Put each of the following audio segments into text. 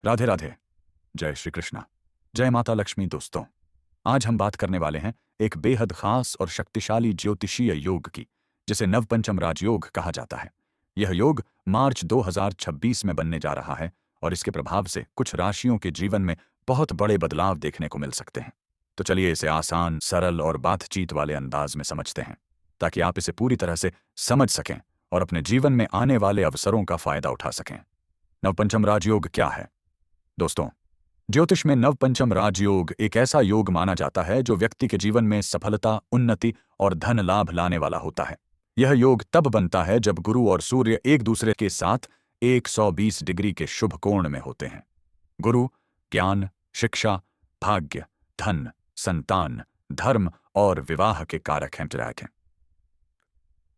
राधे राधे। जय श्री कृष्णा। जय माता लक्ष्मी। दोस्तों, आज हम बात करने वाले हैं एक बेहद खास और शक्तिशाली ज्योतिषीय योग की, जिसे नवपंचम राजयोग कहा जाता है। यह योग मार्च 2026 में बनने जा रहा है और इसके प्रभाव से कुछ राशियों के जीवन में बहुत बड़े बदलाव देखने को मिल सकते हैं। तो चलिए इसे आसान, सरल और बातचीत वाले अंदाज में समझते हैं, ताकि आप इसे पूरी तरह से समझ सकें और अपने जीवन में आने वाले अवसरों का फायदा उठा सकें। नवपंचम राजयोग क्या है? दोस्तों, ज्योतिष में नवपंचम राजयोग एक ऐसा योग माना जाता है जो व्यक्ति के जीवन में सफलता, उन्नति और धन लाभ लाने वाला होता है। यह योग तब बनता है जब गुरु और सूर्य एक दूसरे के साथ 120 डिग्री के शुभ कोण में होते हैं। गुरु ज्ञान, शिक्षा, भाग्य, धन, संतान, धर्म और विवाह के कारक हैं।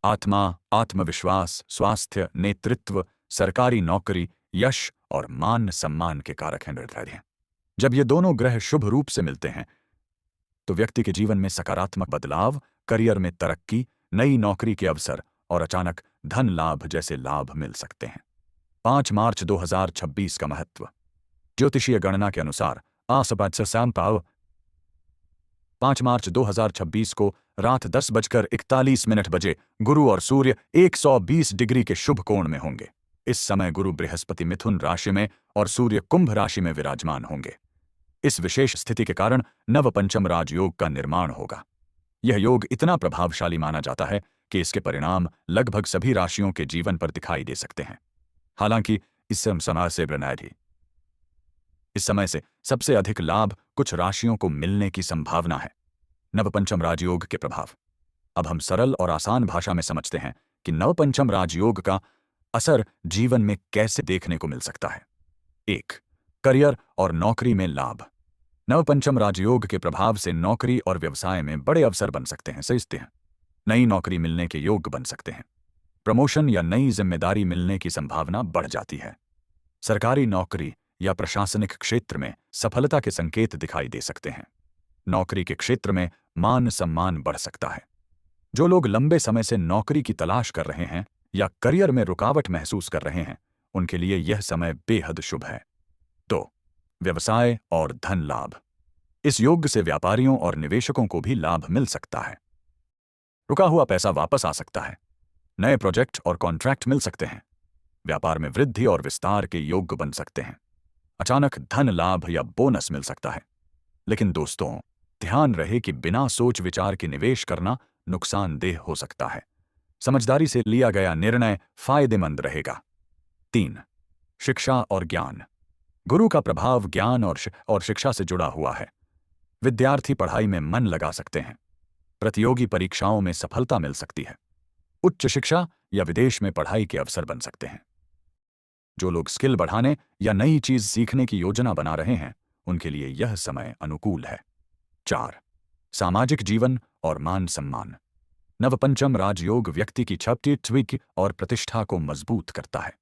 आत्मा, आत्मविश्वास, स्वास्थ्य, नेतृत्व, सरकारी नौकरी, यश और मान सम्मान के कारक हैं। जब ये दोनों ग्रह शुभ रूप से मिलते हैं तो व्यक्ति के जीवन में सकारात्मक बदलाव, करियर में तरक्की, नई नौकरी के अवसर और अचानक धन लाभ जैसे लाभ मिल सकते हैं। 5 मार्च 2026 का महत्व। ज्योतिषीय गणना के अनुसार 5 मार्च 2026 को रात 10:41 बजे गुरु और सूर्य 120 डिग्री के शुभ कोण में होंगे। इस समय गुरु बृहस्पति मिथुन राशि में और सूर्य कुंभ राशि में विराजमान होंगे। इस विशेष स्थिति के कारण नवपंचम राजयोग का निर्माण होगा। यह योग इतना प्रभावशाली माना जाता है कि इसके परिणाम लगभग सभी राशियों के जीवन पर दिखाई दे सकते हैं। हालांकि इस समय से सबसे अधिक लाभ कुछ राशियों को मिलने की संभावना है। नवपंचम राजयोग के प्रभाव। अब हम सरल और आसान भाषा में समझते हैं कि नवपंचम राजयोग का असर जीवन में कैसे देखने को मिल सकता है। 1. करियर और नौकरी में लाभ। नवपंचम राजयोग के प्रभाव से नौकरी और व्यवसाय में बड़े अवसर बन सकते हैं। नई नौकरी मिलने के योग बन सकते हैं। प्रमोशन या नई जिम्मेदारी मिलने की संभावना बढ़ जाती है। सरकारी नौकरी या प्रशासनिक क्षेत्र में सफलता के संकेत दिखाई दे सकते हैं। नौकरी के क्षेत्र में मान सम्मान बढ़ सकता है। जो लोग लंबे समय से नौकरी की तलाश कर रहे हैं या करियर में रुकावट महसूस कर रहे हैं, उनके लिए यह समय बेहद शुभ है। 2. व्यवसाय और धन लाभ। इस योग से व्यापारियों और निवेशकों को भी लाभ मिल सकता है। रुका हुआ पैसा वापस आ सकता है। नए प्रोजेक्ट और कॉन्ट्रैक्ट मिल सकते हैं। व्यापार में वृद्धि और विस्तार के योग बन सकते हैं। अचानक धन लाभ या बोनस मिल सकता है। लेकिन दोस्तों, ध्यान रहे कि बिना सोच विचार के निवेश करना नुकसानदेह हो सकता है। समझदारी से लिया गया निर्णय फायदेमंद रहेगा। 3. शिक्षा और ज्ञान। गुरु का प्रभाव ज्ञान और शिक्षा से जुड़ा हुआ है। विद्यार्थी पढ़ाई में मन लगा सकते हैं। प्रतियोगी परीक्षाओं में सफलता मिल सकती है। उच्च शिक्षा या विदेश में पढ़ाई के अवसर बन सकते हैं। जो लोग स्किल बढ़ाने या नई चीज सीखने की योजना बना रहे हैं, उनके लिए यह समय अनुकूल है। 4. सामाजिक जीवन और मान सम्मान। नवपंचम राजयोग व्यक्ति की छवि और प्रतिष्ठा को मजबूत करता है।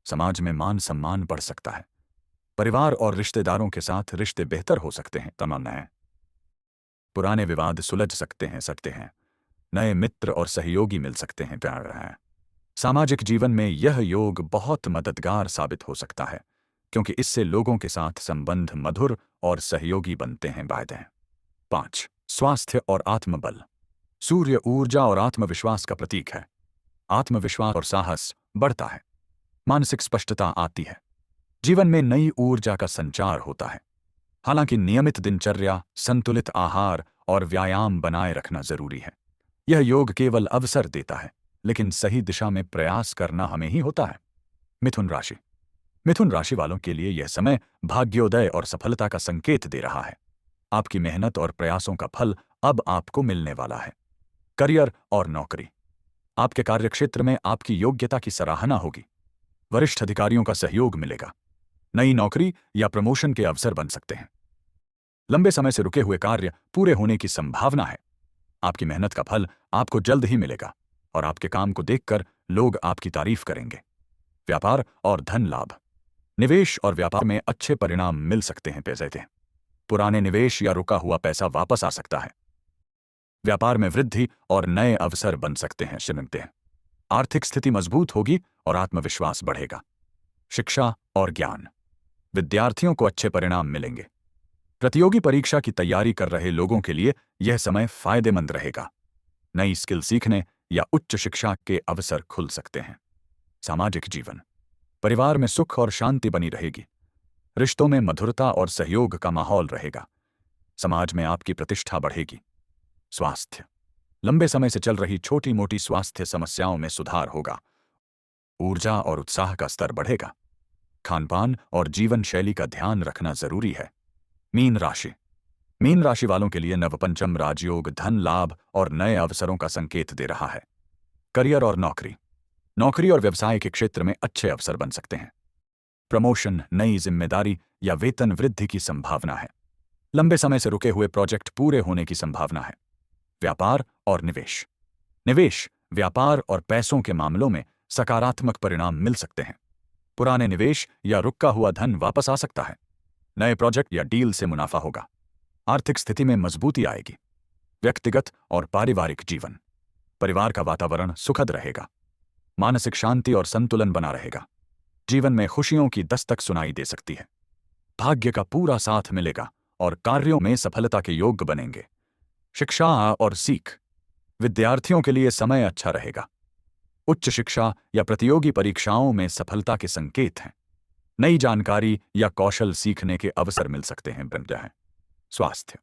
समाज में मान सम्मान बढ़ सकता है। परिवार और रिश्तेदारों के साथ रिश्ते बेहतर हो सकते हैं। पुराने विवाद सुलझ सकते हैं। नए मित्र और सहयोगी मिल सकते हैं। सामाजिक जीवन में यह योग बहुत मददगार साबित हो सकता है, क्योंकि इससे लोगों के साथ संबंध मधुर और सहयोगी बनते हैं। 5. स्वास्थ्य और आत्मबल। सूर्य ऊर्जा और आत्मविश्वास का प्रतीक है। आत्मविश्वास और साहस बढ़ता है। मानसिक स्पष्टता आती है। जीवन में नई ऊर्जा का संचार होता है। हालांकि नियमित दिनचर्या, संतुलित आहार और व्यायाम बनाए रखना जरूरी है। यह योग केवल अवसर देता है, लेकिन सही दिशा में प्रयास करना हमें ही होता है। मिथुन राशि। मिथुन राशि वालों के लिए यह समय भाग्योदय और सफलता का संकेत दे रहा है। आपकी मेहनत और प्रयासों का फल अब आपको मिलने वाला है। करियर और नौकरी। आपके कार्यक्षेत्र में आपकी योग्यता की सराहना होगी। वरिष्ठ अधिकारियों का सहयोग मिलेगा। नई नौकरी या प्रमोशन के अवसर बन सकते हैं। लंबे समय से रुके हुए कार्य पूरे होने की संभावना है। आपकी मेहनत का फल आपको जल्द ही मिलेगा और आपके काम को देखकर लोग आपकी तारीफ करेंगे। व्यापार और धन लाभ। निवेश और व्यापार में अच्छे परिणाम मिल सकते हैं। पुराने निवेश या रुका हुआ पैसा वापस आ सकता है। व्यापार में वृद्धि और नए अवसर बन सकते हैं। आर्थिक स्थिति मजबूत होगी और आत्मविश्वास बढ़ेगा। शिक्षा और ज्ञान। विद्यार्थियों को अच्छे परिणाम मिलेंगे। प्रतियोगी परीक्षा की तैयारी कर रहे लोगों के लिए यह समय फायदेमंद रहेगा। नई स्किल सीखने या उच्च शिक्षा के अवसर खुल सकते हैं। सामाजिक जीवन, परिवार में सुख और शांति बनी रहेगी। रिश्तों में मधुरता और सहयोग का माहौल रहेगा। समाज में आपकी प्रतिष्ठा बढ़ेगी। स्वास्थ्य, लंबे समय से चल रही छोटी मोटी स्वास्थ्य समस्याओं में सुधार होगा। ऊर्जा और उत्साह का स्तर बढ़ेगा। खानपान और जीवन शैली का ध्यान रखना जरूरी है। मीन राशि, मीन राशि वालों के लिए नवपंचम राजयोग धन लाभ और नए अवसरों का संकेत दे रहा है। करियर और नौकरी, नौकरी और व्यवसाय के क्षेत्र में अच्छे अवसर बन सकते हैं। प्रमोशन, नई जिम्मेदारी या वेतन वृद्धि की संभावना है। लंबे समय से रुके हुए प्रोजेक्ट पूरे होने की संभावना है। व्यापार और निवेश, निवेश, व्यापार और पैसों के मामलों में सकारात्मक परिणाम मिल सकते हैं। पुराने निवेश या रुका हुआ धन वापस आ सकता है। नए प्रोजेक्ट या डील से मुनाफा होगा। आर्थिक स्थिति में मजबूती आएगी। व्यक्तिगत और पारिवारिक जीवन, परिवार का वातावरण सुखद रहेगा। मानसिक शांति और संतुलन बना रहेगा। जीवन में खुशियों की दस्तक सुनाई दे सकती है। भाग्य का पूरा साथ मिलेगा और कार्यों में सफलता के योग्य बनेंगे। शिक्षा और सीख, विद्यार्थियों के लिए समय अच्छा रहेगा। उच्च शिक्षा या प्रतियोगी परीक्षाओं में सफलता के संकेत हैं। नई जानकारी या कौशल सीखने के अवसर मिल सकते हैं। स्वास्थ्य,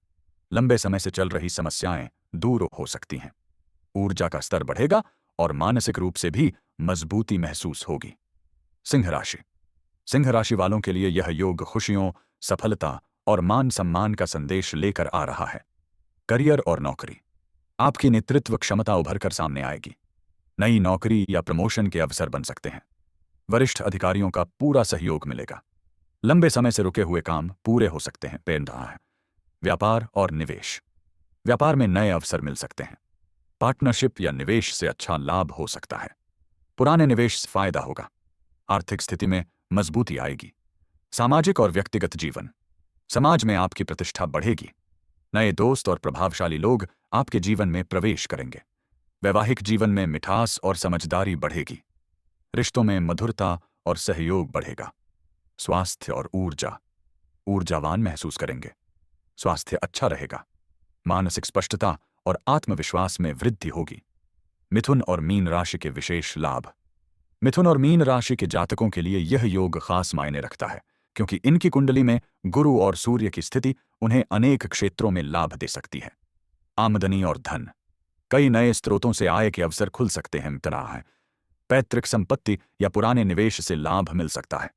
लंबे समय से चल रही समस्याएं दूर हो सकती हैं। ऊर्जा का स्तर बढ़ेगा और मानसिक रूप से भी मजबूती महसूस होगी। सिंह राशि, सिंह राशि वालों के लिए यह योग खुशियों, सफलता और मान सम्मान का संदेश लेकर आ रहा है। करियर और नौकरी, आपकी नेतृत्व क्षमता उभर कर सामने आएगी। नई नौकरी या प्रमोशन के अवसर बन सकते हैं। वरिष्ठ अधिकारियों का पूरा सहयोग मिलेगा। लंबे समय से रुके हुए काम पूरे हो सकते हैं। पेन रहा है। व्यापार और निवेश, व्यापार में नए अवसर मिल सकते हैं। पार्टनरशिप या निवेश से अच्छा लाभ हो सकता है। पुराने निवेश से फायदा होगा। आर्थिक स्थिति में मजबूती आएगी। सामाजिक और व्यक्तिगत जीवन, समाज में आपकी प्रतिष्ठा बढ़ेगी। नए दोस्त और प्रभावशाली लोग आपके जीवन में प्रवेश करेंगे। वैवाहिक जीवन में मिठास और समझदारी बढ़ेगी। रिश्तों में मधुरता और सहयोग बढ़ेगा। स्वास्थ्य और ऊर्जा, ऊर्जावान महसूस करेंगे। स्वास्थ्य अच्छा रहेगा। मानसिक स्पष्टता और आत्मविश्वास में वृद्धि होगी। मिथुन और मीन राशि के विशेष लाभ, मिथुन और मीन राशि के जातकों के लिए यह योग खास मायने रखता है, क्योंकि इनकी कुंडली में गुरु और सूर्य की स्थिति उन्हें अनेक क्षेत्रों में लाभ दे सकती है। आमदनी और धन, कई नए स्रोतों से आय के अवसर खुल सकते हैं। पैतृक संपत्ति या पुराने निवेश से लाभ मिल सकता है।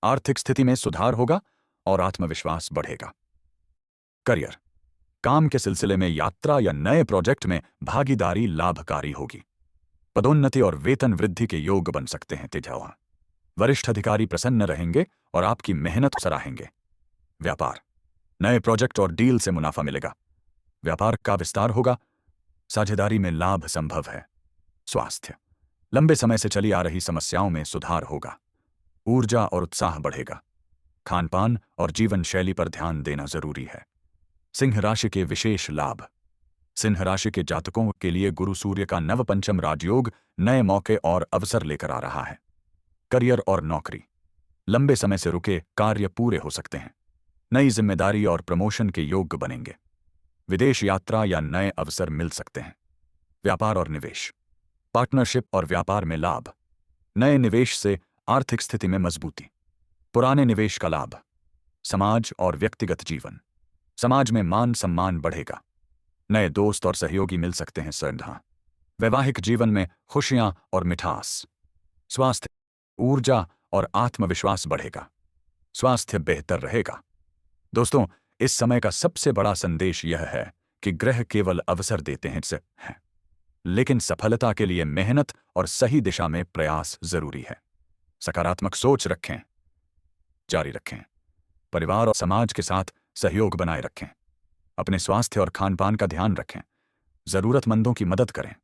आर्थिक स्थिति में सुधार होगा और आत्मविश्वास बढ़ेगा। करियर, काम के सिलसिले में यात्रा या नए प्रोजेक्ट में भागीदारी लाभकारी होगी। पदोन्नति और वेतन वृद्धि के योग बन सकते हैं। तेजावा, वरिष्ठ अधिकारी प्रसन्न रहेंगे और आपकी मेहनत सराहेंगे। व्यापार, नए प्रोजेक्ट और डील से मुनाफा मिलेगा। व्यापार का विस्तार होगा। साझेदारी में लाभ संभव है। स्वास्थ्य, लंबे समय से चली आ रही समस्याओं में सुधार होगा। ऊर्जा और उत्साह बढ़ेगा। खानपान और जीवन शैली पर ध्यान देना जरूरी है। सिंह राशि के विशेष लाभ, सिंह राशि के जातकों के लिए गुरु सूर्य का नवपंचम राजयोग नए मौके और अवसर लेकर आ रहा है। करियर और नौकरी, लंबे समय से रुके कार्य पूरे हो सकते हैं। नई जिम्मेदारी और प्रमोशन के योग्य बनेंगे। विदेश यात्रा या नए अवसर मिल सकते हैं। व्यापार और निवेश, पार्टनरशिप और व्यापार में लाभ। नए निवेश से आर्थिक स्थिति में मजबूती। पुराने निवेश का लाभ। समाज और व्यक्तिगत जीवन, समाज में मान सम्मान बढ़ेगा। नए दोस्त और सहयोगी मिल सकते हैं। संधा, वैवाहिक जीवन में खुशियां और मिठास। स्वास्थ्य, ऊर्जा और आत्मविश्वास बढ़ेगा। स्वास्थ्य बेहतर रहेगा। दोस्तों, इस समय का सबसे बड़ा संदेश यह है कि ग्रह केवल अवसर देते हैं, लेकिन सफलता के लिए मेहनत और सही दिशा में प्रयास जरूरी है। सकारात्मक सोच रखें, जारी रखें। परिवार और समाज के साथ सहयोग बनाए रखें। अपने स्वास्थ्य और खानपान का ध्यान रखें। जरूरतमंदों की मदद करें।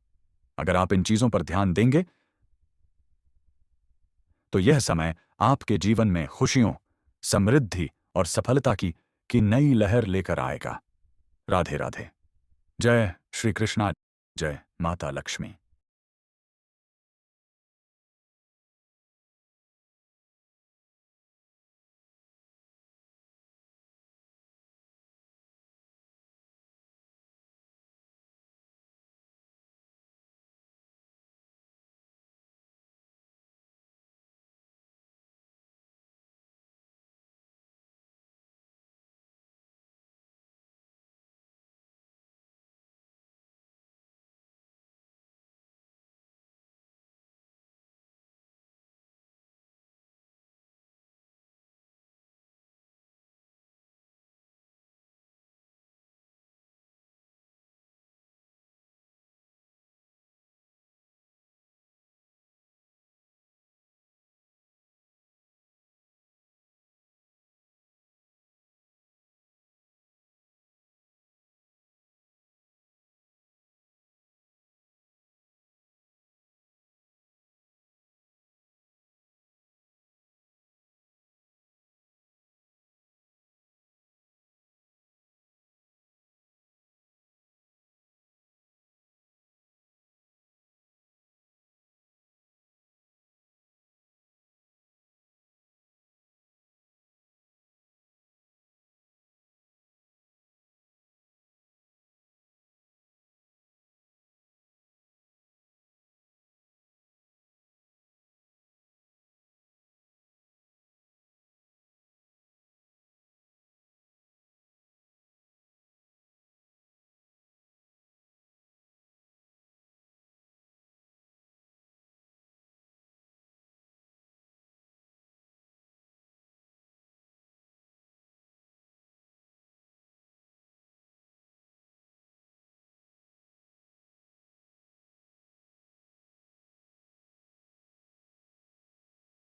अगर आप इन चीजों पर ध्यान देंगे तो यह समय आपके जीवन में खुशियों, समृद्धि और सफलता की नई लहर लेकर आएगा। राधे राधे। जय श्री कृष्णा। जय माता लक्ष्मी।